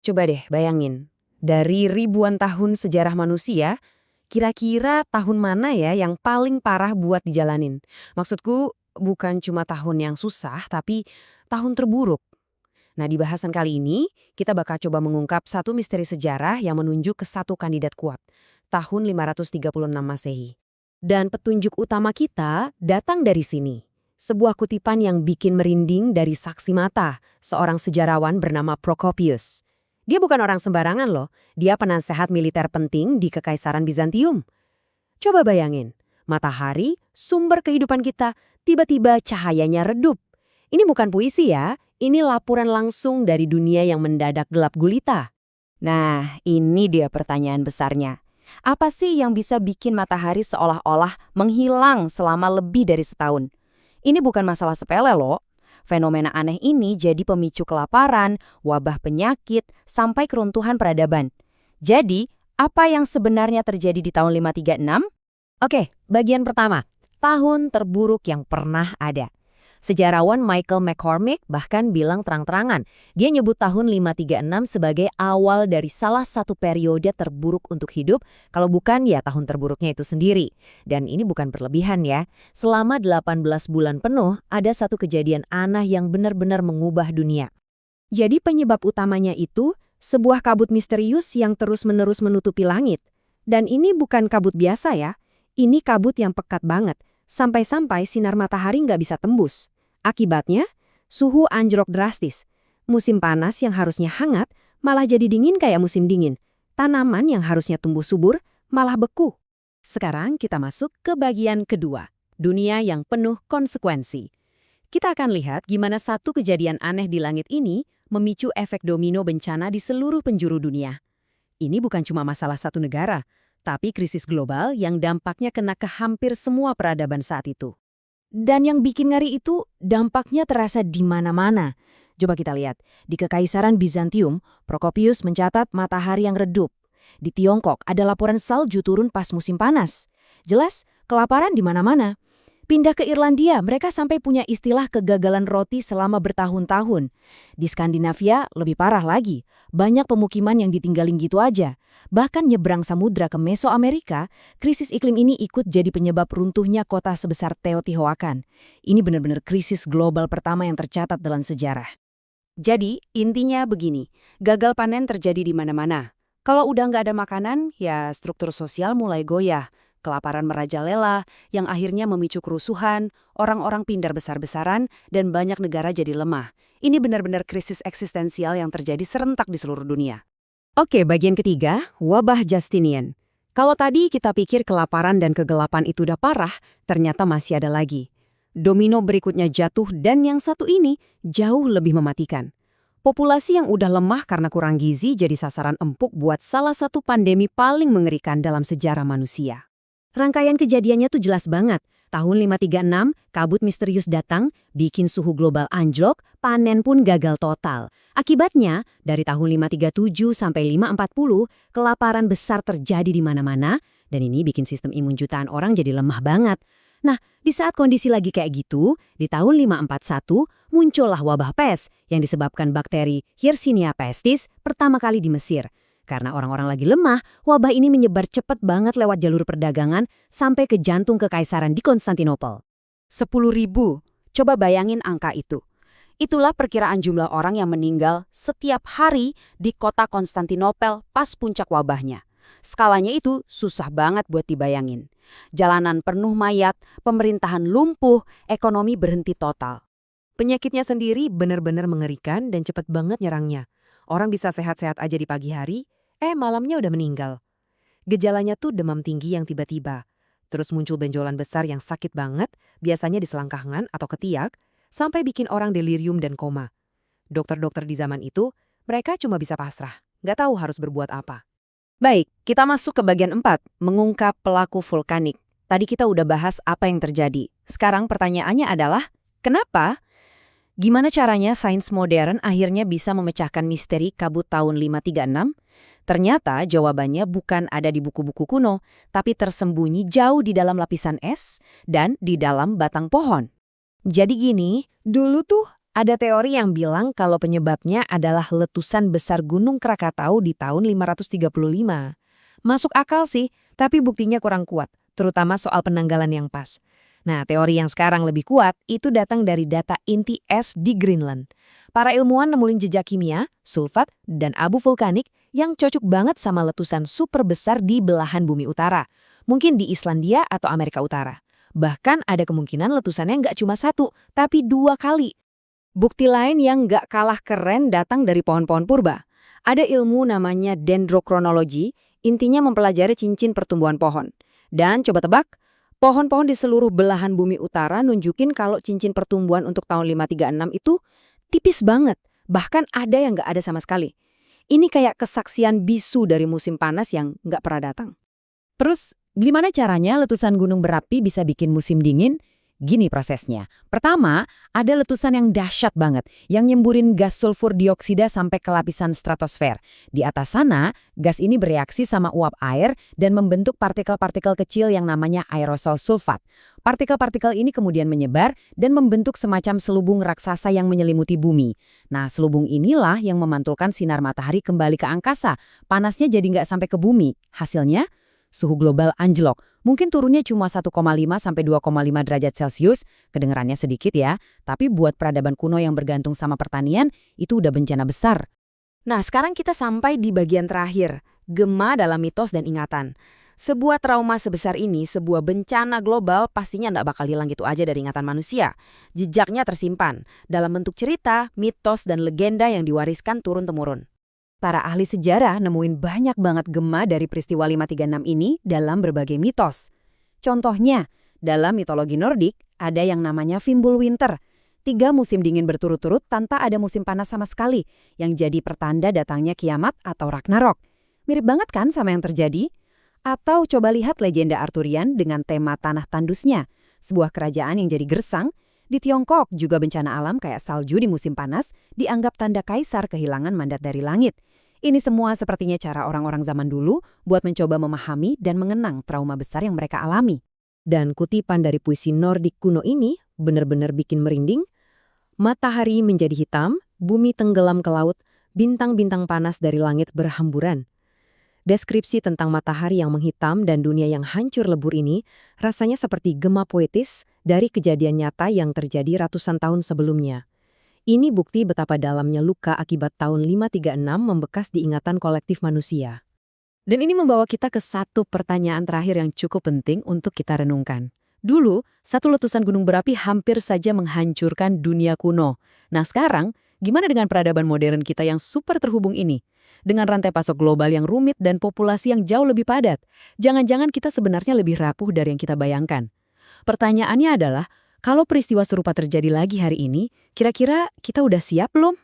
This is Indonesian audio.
Coba deh bayangin, dari ribuan tahun sejarah manusia, kira-kira tahun mana ya yang paling parah buat dijalanin? Maksudku bukan cuma tahun yang susah, tapi tahun terburuk. Nah, di bahasan kali ini, kita bakal coba mengungkap satu misteri sejarah yang menunjuk ke satu kandidat kuat, tahun 536 Masehi. Dan petunjuk utama kita datang dari sini. Sebuah kutipan yang bikin merinding dari saksi mata, seorang sejarawan bernama Procopius. Dia bukan orang sembarangan loh, dia penasehat militer penting di Kekaisaran Bizantium. Coba bayangin, matahari, sumber kehidupan kita, tiba-tiba cahayanya redup. Ini bukan puisi ya, ini laporan langsung dari dunia yang mendadak gelap gulita. Nah, ini dia pertanyaan besarnya. Apa sih yang bisa bikin matahari seolah-olah menghilang selama lebih dari setahun? Ini bukan masalah sepele loh. Fenomena aneh ini jadi pemicu kelaparan, wabah penyakit, sampai keruntuhan peradaban. Jadi, apa yang sebenarnya terjadi di tahun 536? Oke, bagian pertama. Tahun terburuk yang pernah ada. Sejarawan Michael McCormick bahkan bilang terang-terangan, dia nyebut tahun 536 sebagai awal dari salah satu periode terburuk untuk hidup, kalau bukan ya tahun terburuknya itu sendiri. Dan ini bukan berlebihan ya, selama 18 bulan penuh ada satu kejadian aneh yang benar-benar mengubah dunia. Jadi penyebab utamanya itu sebuah kabut misterius yang terus-menerus menutupi langit. Dan ini bukan kabut biasa ya, ini kabut yang pekat banget. Sampai-sampai sinar matahari nggak bisa tembus. Akibatnya, suhu anjlok drastis. Musim panas yang harusnya hangat malah jadi dingin kayak musim dingin. Tanaman yang harusnya tumbuh subur malah beku. Sekarang kita masuk ke bagian kedua, dunia yang penuh konsekuensi. Kita akan lihat gimana satu kejadian aneh di langit ini memicu efek domino bencana di seluruh penjuru dunia. Ini bukan cuma masalah satu negara, tapi krisis global yang dampaknya kena ke hampir semua peradaban saat itu. Dan yang bikin ngeri itu dampaknya terasa di mana-mana. Coba kita lihat, di Kekaisaran Bizantium, Procopius mencatat matahari yang redup. Di Tiongkok ada laporan salju turun pas musim panas. Jelas, kelaparan di mana-mana. Pindah ke Irlandia, mereka sampai punya istilah kegagalan roti selama bertahun-tahun. Di Skandinavia lebih parah lagi, banyak pemukiman yang ditinggalin gitu aja. Bahkan nyebrang samudra ke Mesoamerika, krisis iklim ini ikut jadi penyebab runtuhnya kota sebesar Teotihuacan. Ini benar-benar krisis global pertama yang tercatat dalam sejarah. Jadi, intinya begini, gagal panen terjadi di mana-mana. Kalau udah nggak ada makanan, ya struktur sosial mulai goyah. Kelaparan merajalela yang akhirnya memicu kerusuhan, orang-orang pindah besar-besaran, dan banyak negara jadi lemah. Ini benar-benar krisis eksistensial yang terjadi serentak di seluruh dunia. Oke, bagian ketiga, wabah Justinian. Kalau tadi kita pikir kelaparan dan kegelapan itu udah parah, ternyata masih ada lagi. Domino berikutnya jatuh dan yang satu ini jauh lebih mematikan. Populasi yang udah lemah karena kurang gizi jadi sasaran empuk buat salah satu pandemi paling mengerikan dalam sejarah manusia. Rangkaian kejadiannya tuh jelas banget. Tahun 536, kabut misterius datang, bikin suhu global anjlok, panen pun gagal total. Akibatnya, dari tahun 537 sampai 540, kelaparan besar terjadi di mana-mana, dan ini bikin sistem imun jutaan orang jadi lemah banget. Nah, di saat kondisi lagi kayak gitu, di tahun 541, muncullah wabah pes yang disebabkan bakteri Yersinia pestis pertama kali di Mesir. Karena orang-orang lagi lemah, wabah ini menyebar cepat banget lewat jalur perdagangan sampai ke jantung kekaisaran di Konstantinopel. 10.000, coba bayangin angka itu. Itulah perkiraan jumlah orang yang meninggal setiap hari di kota Konstantinopel pas puncak wabahnya. Skalanya itu susah banget buat dibayangin. Jalanan penuh mayat, pemerintahan lumpuh, ekonomi berhenti total. Penyakitnya sendiri benar-benar mengerikan dan cepat banget nyerangnya. Orang bisa sehat-sehat aja di pagi hari, malamnya udah meninggal. Gejalanya tuh demam tinggi yang tiba-tiba. Terus muncul benjolan besar yang sakit banget, biasanya di selangkangan atau ketiak, sampai bikin orang delirium dan koma. Dokter-dokter di zaman itu, mereka cuma bisa pasrah, nggak tahu harus berbuat apa. Baik, kita masuk ke bagian 4, mengungkap pelaku vulkanik. Tadi kita udah bahas apa yang terjadi. Sekarang pertanyaannya adalah, kenapa? Gimana caranya sains modern akhirnya bisa memecahkan misteri kabut tahun 536? Ternyata jawabannya bukan ada di buku-buku kuno, tapi tersembunyi jauh di dalam lapisan es dan di dalam batang pohon. Jadi gini, dulu tuh Ada teori yang bilang kalau penyebabnya adalah letusan besar Gunung Krakatau di tahun 535. Masuk akal sih, tapi buktinya kurang kuat, terutama soal penanggalan yang pas. Nah, teori yang sekarang lebih kuat itu datang dari data inti es di Greenland. Para ilmuwan nemuin jejak kimia, sulfat, dan abu vulkanik yang cocok banget sama letusan super besar di belahan bumi utara. Mungkin di Islandia atau Amerika Utara. Bahkan ada kemungkinan letusannya nggak cuma satu, tapi 2 kali. Bukti lain yang nggak kalah keren datang dari pohon-pohon purba. Ada ilmu namanya dendrokronologi, intinya mempelajari cincin pertumbuhan pohon. Dan coba tebak, pohon-pohon di seluruh belahan bumi utara nunjukin kalau cincin pertumbuhan untuk tahun 536 itu tipis banget, bahkan ada yang nggak ada sama sekali. Ini kayak kesaksian bisu dari musim panas yang nggak pernah datang. Terus, gimana caranya letusan gunung berapi bisa bikin musim dingin? Gini prosesnya. Pertama, ada letusan yang dahsyat banget, yang nyemburin gas sulfur dioksida sampai ke lapisan stratosfer. Di atas sana, gas ini bereaksi sama uap air dan membentuk partikel-partikel kecil yang namanya aerosol sulfat. Partikel-partikel ini kemudian menyebar dan membentuk semacam selubung raksasa yang menyelimuti bumi. Nah, selubung inilah yang memantulkan sinar matahari kembali ke angkasa. Panasnya jadi nggak sampai ke bumi. Hasilnya, suhu global anjlok. Mungkin turunnya cuma 1,5 sampai 2,5 derajat Celcius, kedengarannya sedikit ya, tapi buat peradaban kuno yang bergantung sama pertanian, itu udah bencana besar. Nah, sekarang kita sampai di bagian terakhir, gema dalam mitos dan ingatan. Sebuah trauma sebesar ini, sebuah bencana global pastinya nggak bakal hilang gitu aja dari ingatan manusia. Jejaknya tersimpan dalam bentuk cerita, mitos, dan legenda yang diwariskan turun-temurun. Para ahli sejarah nemuin banyak banget gema dari peristiwa 536 ini dalam berbagai mitos. Contohnya, dalam mitologi Nordik ada yang namanya Fimbulwinter. 3 musim dingin berturut-turut tanpa ada musim panas sama sekali, yang jadi pertanda datangnya kiamat atau Ragnarok. Mirip banget kan sama yang terjadi? Atau coba lihat legenda Arthurian dengan tema tanah tandusnya, sebuah kerajaan yang jadi gersang. Di Tiongkok juga bencana alam kayak salju di musim panas dianggap tanda kaisar kehilangan mandat dari langit. Ini semua sepertinya cara orang-orang zaman dulu buat mencoba memahami dan mengenang trauma besar yang mereka alami. Dan kutipan dari puisi Nordik kuno ini benar-benar bikin merinding. Matahari menjadi hitam, bumi tenggelam ke laut, bintang-bintang panas dari langit berhamburan. Deskripsi tentang matahari yang menghitam dan dunia yang hancur lebur ini rasanya seperti gema poetis dari kejadian nyata yang terjadi ratusan tahun sebelumnya. Ini bukti betapa dalamnya luka akibat tahun 536 membekas di ingatan kolektif manusia. Dan ini membawa kita ke satu pertanyaan terakhir yang cukup penting untuk kita renungkan. Dulu, satu letusan gunung berapi hampir saja menghancurkan dunia kuno. Nah sekarang, gimana dengan peradaban modern kita yang super terhubung ini? Dengan rantai pasok global yang rumit dan populasi yang jauh lebih padat, jangan-jangan kita sebenarnya lebih rapuh dari yang kita bayangkan. Pertanyaannya adalah, kalau peristiwa serupa terjadi lagi hari ini, kira-kira kita udah siap belum?